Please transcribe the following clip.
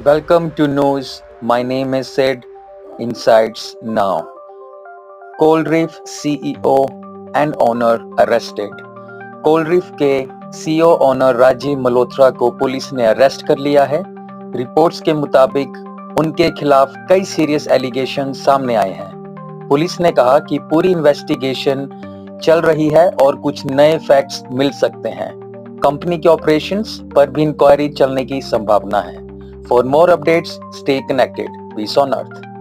Welcome to news. My name is Sid. Insights now. Coal Reef CEO and owner arrested. Coal reef के CEO owner Rajiv Malhotra को police ने arrest कर लिया है। Reports के मुताबिक उनके खिलाफ कई सीरियस एलिगेशन सामने आए हैं। पुलिस ने कहा कि पूरी इन्वेस्टिगेशन चल रही है और कुछ नए फैक्ट्स मिल सकते हैं। कंपनी के ऑपरेशंस पर भी इंक्वायरी चलने की संभावना है। For more updates, stay connected. Peace on earth.